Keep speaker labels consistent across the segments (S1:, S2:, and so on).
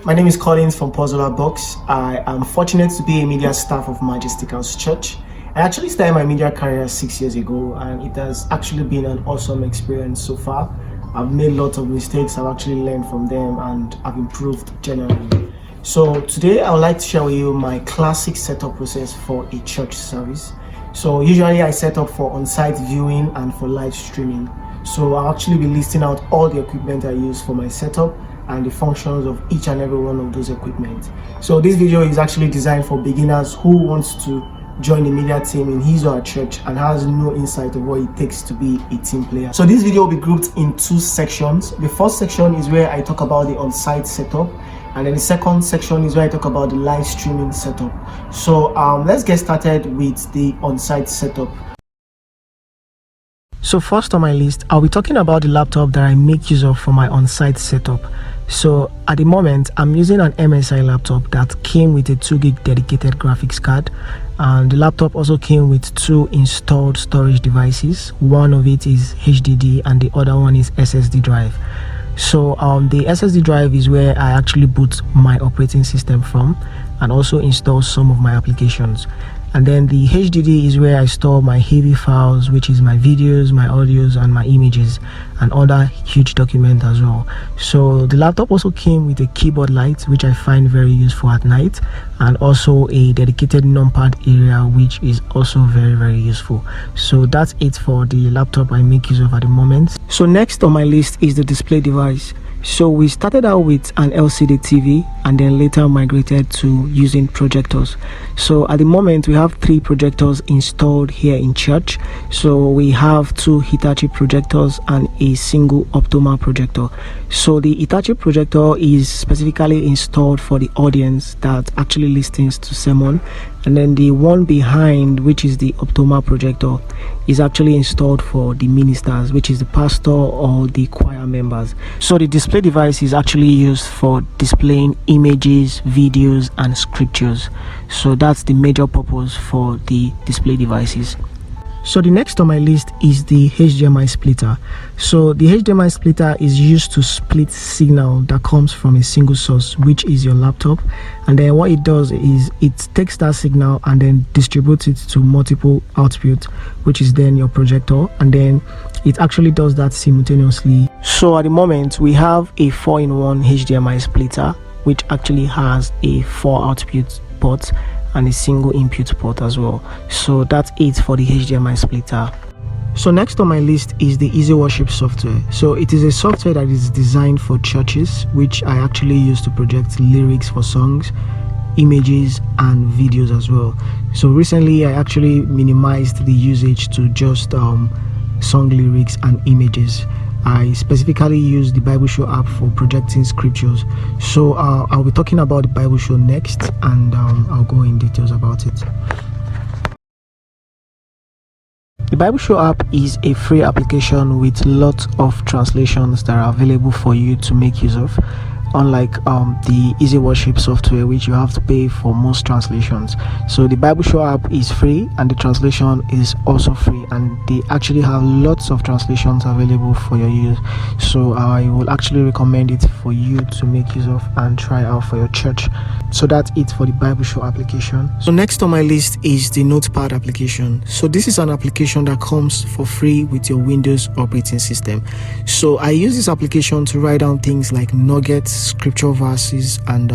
S1: My name is Collins from Puzzler Box. I am fortunate to be a media staff of Majestic House Church. I actually started my media career 6 years ago, and it has actually been an awesome experience so far. I've made lots of mistakes, I've actually learned from them, and I've improved generally. So today I would like to share with you my classic setup process for a church service. So usually I set up for on-site viewing and for live streaming. So I'll actually be listing out all the equipment I use for my setup and the functions of each and every one of those equipment. So this video is actually designed for beginners who wants to join the media team in his or her church and has no insight of what it takes to be a team player. So this video will be grouped in two sections. The first section is where I talk about the on-site setup, and then the second section is where I talk about the live streaming setup. So let's get started with the on-site setup. So first on my list, I'll be talking about the laptop that I make use of for my on-site setup. So at the moment, I'm using an MSI laptop that came with a 2 gig dedicated graphics card, and the laptop also came with 2 installed storage devices. One of it is HDD and the other one is SSD drive. So the SSD drive is where I actually boot my operating system from and also install some of my applications. And then the HDD is where I store my heavy files, which is my videos, my audios, and my images, and other huge documents as well. So the laptop also came with a keyboard light, which I find very useful at night, and also a dedicated numpad area, which is also very useful. So that's it for the laptop I make use of at the moment. So next on my list is the display device. So we started out with an LCD TV and then later migrated to using projectors. So at the moment we have 3 projectors installed here in church. So we have 2 Hitachi projectors and a single Optoma projector. So the Hitachi projector is specifically installed for the audience that actually listens to sermon, and then the one behind, which is the Optoma projector, is actually installed for the ministers, which is the pastor or the choir members. So the display device is actually used for displaying images, videos, and scriptures. So that's the major purpose for the display devices. So the next on my list is the HDMI splitter. So the HDMI splitter is used to split signal that comes from a single source, which is your laptop, and then what it does is it takes that signal and then distributes it to multiple outputs, which is then your projector, and then it actually does that simultaneously. So at the moment we have a 4-in-1 HDMI splitter, which actually has a 4 output ports and a single input port as well. So that's it for the HDMI splitter. So next on my list is the Easy Worship software. So it is a software that is designed for churches, which I actually use to project lyrics for songs, images, and videos as well. So recently I actually minimized the usage to just song lyrics and images. I specifically use the Bible Show app for projecting scriptures. So I'll be talking about the Bible Show next, and I'll go in details about it. The Bible Show app is a free application with lots of translations that are available for you to make use of, unlike the Easy Worship software, which you have to pay for most translations. So the Bible Show app is free and the translation is also free, and they actually have lots of translations available for your use. So I will actually recommend it for you to make use of and try out for your church. So that's it for the Bible Show application. So next on my list is the Notepad application. So this is an application that comes for free with your Windows operating system. So I use this application to write down things like nuggets, scripture verses, and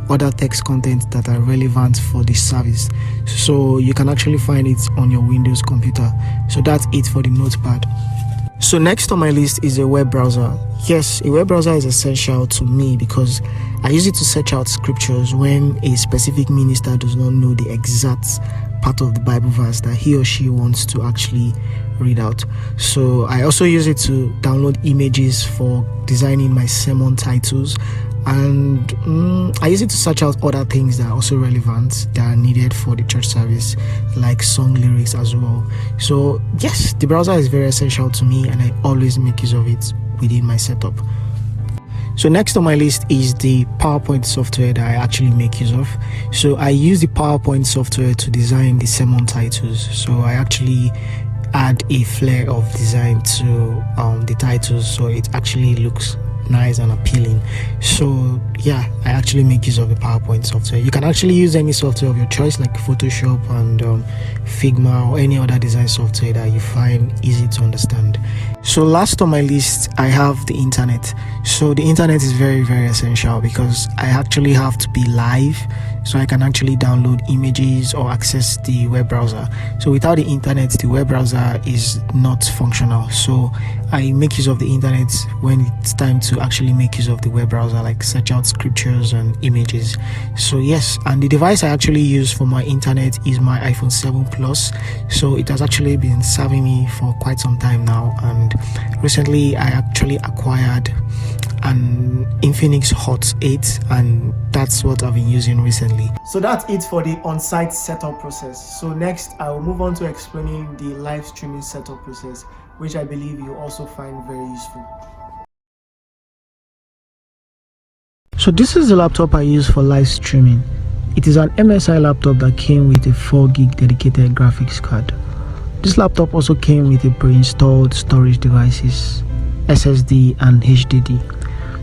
S1: other text content that are relevant for the service. So you can actually find it on your Windows computer. So that's it for the Notepad. So next on my list is a web browser. Yes, a web browser is essential to me because I use it to search out scriptures when a specific minister does not know the exact part of the Bible verse that he or she wants to actually read out. So I also use it to download images for designing my sermon titles, and I use it to search out other things that are also relevant that are needed for the church service, like song lyrics as well. So yes, the browser is very essential to me and I always make use of it within my setup. So next on my list is the PowerPoint software that I actually make use of. So I use the PowerPoint software to design the sermon titles. So I actually add a flair of design to the titles, so it actually looks nice and appealing. So yeah, I actually make use of the PowerPoint software. You can actually use any software of your choice, like Photoshop and Figma, or any other design software that you find easy to understand. So last on my list, I have the internet. So the internet is very, very essential because I actually have to be live, so I can actually download images or access the web browser. So without the internet, the web browser is not functional. So I make use of the internet when it's time to actually make use of the web browser, like search out scriptures and images. So yes, and the device I actually use for my internet is my iPhone 7 Plus. So it has actually been serving me for quite some time now, and recently I actually acquired an Infinix Hot 8, and that's what I've been using recently. So that's it for the on-site setup process. So next I will move on to explaining the live streaming setup process, which I believe you also find very useful. So this is the laptop I use for live streaming. It is an MSI laptop that came with a 4GB dedicated graphics card. This laptop also came with a pre-installed storage devices, SSD and HDD.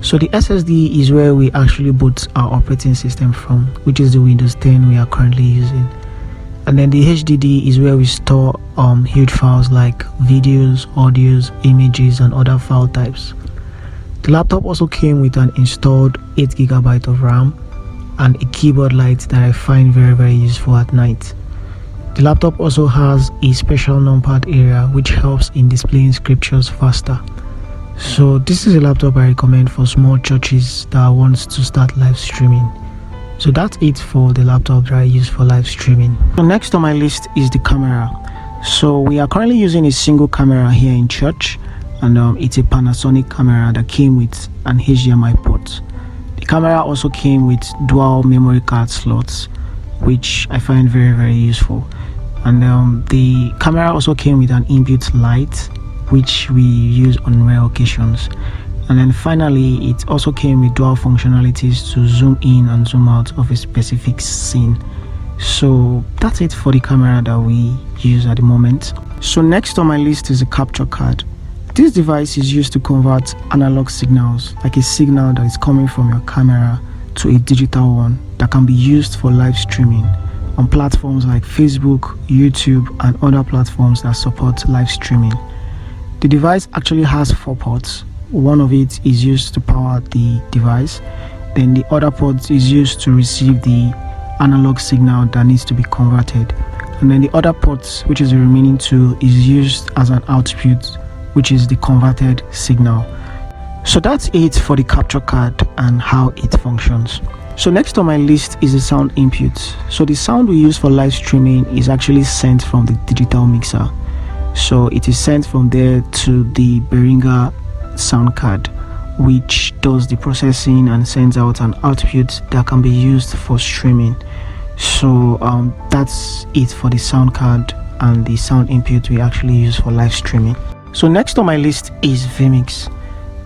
S1: So the SSD is where we actually boot our operating system from, which is the Windows 10 we are currently using. And then the HDD is where we store huge files like videos, audios, images and other file types. The laptop also came with an installed 8GB of RAM and a keyboard light that I find very, very useful at night. The laptop also has a special numpad area which helps in displaying scriptures faster. So this is a laptop I recommend for small churches that want to start live streaming. So that's it for the laptop that I use for live streaming. So next on my list is the camera. So we are currently using a single camera here in church, and it's a Panasonic camera that came with an HDMI port. The camera also came with dual memory card slots, which I find very, very useful. And the camera also came with an inbuilt light, which we use on rare occasions. And then finally, it also came with dual functionalities to zoom in and zoom out of a specific scene. So that's it for the camera that we use at the moment. So next on my list is a capture card. This device is used to convert analog signals, like a signal that is coming from your camera, to a digital one that can be used for live streaming on platforms like Facebook, YouTube and other platforms that support live streaming. The device actually has 4 ports. One of it is used to power the device, then the other port is used to receive the analog signal that needs to be converted, and then the other port, which is the remaining 2, is used as an output, which is the converted signal. So that's it for the capture card and how it functions. So next on my list is the sound input. So the sound we use for live streaming is actually sent from the digital mixer. So it is sent from there to the Behringer sound card, which does the processing and sends out an output that can be used for streaming. So that's it for the sound card and the sound input we actually use for live streaming. So next on my list is vMix.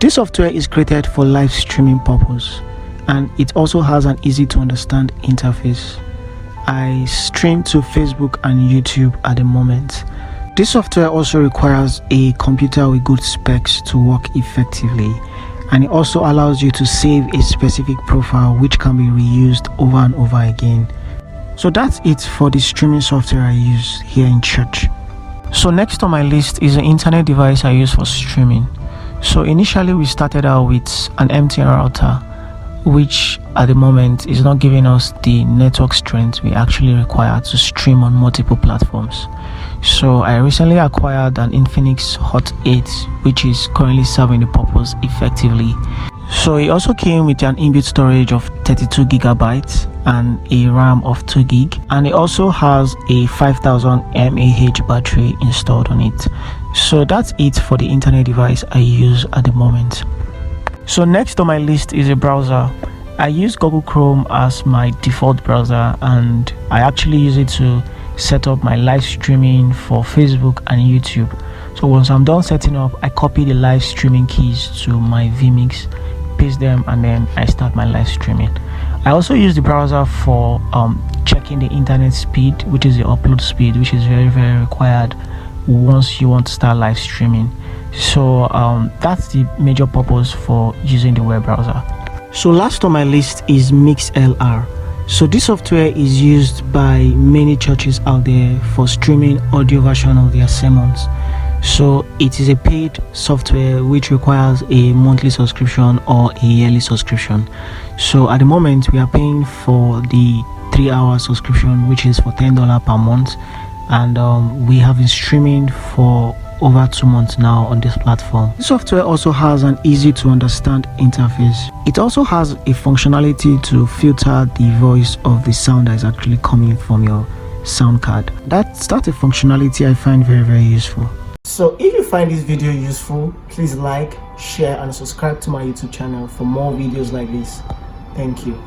S1: This software is created for live streaming purpose, and it also has an easy to understand interface. I stream to Facebook and YouTube at the moment. This software also requires a computer with good specs to work effectively, and it also allows you to save a specific profile which can be reused over and over again. So that's it for the streaming software I use here in church. So next on my list is an internet device I use for streaming. So initially we started out with an MTN router, which at the moment is not giving us the network strength we actually require to stream on multiple platforms. So I recently acquired an Infinix Hot 8, which is currently serving the purpose effectively. So it also came with an inbuilt storage of 32GB and a RAM of 2GB, and it also has a 5000 mAh battery installed on it. So that's it for the internet device I use at the moment. So next on my list is a browser. I use Google Chrome as my default browser, and I actually use it to set up my live streaming for Facebook and YouTube. So once I'm done setting up, I copy the live streaming keys to my vMix, paste them, and then I start my live streaming. I also use the browser for checking the internet speed, which is the upload speed, which is very, very required once you want to start live streaming. So that's the major purpose for using the web browser. So last on my list is MixLR. So this software is used by many churches out there for streaming audio version of their sermons. So it is a paid software which requires a monthly subscription or a yearly subscription. So at the moment we are paying for the 3-hour subscription, which is for $10 per month, and we have been streaming for over 2 months now on this platform. This software also has an easy to understand interface. It also has a functionality to filter the voice of the sound that is actually coming from your sound card. That's a functionality I find very useful. So if you find this video useful, please like, share and subscribe to my YouTube channel for more videos like this. Thank you.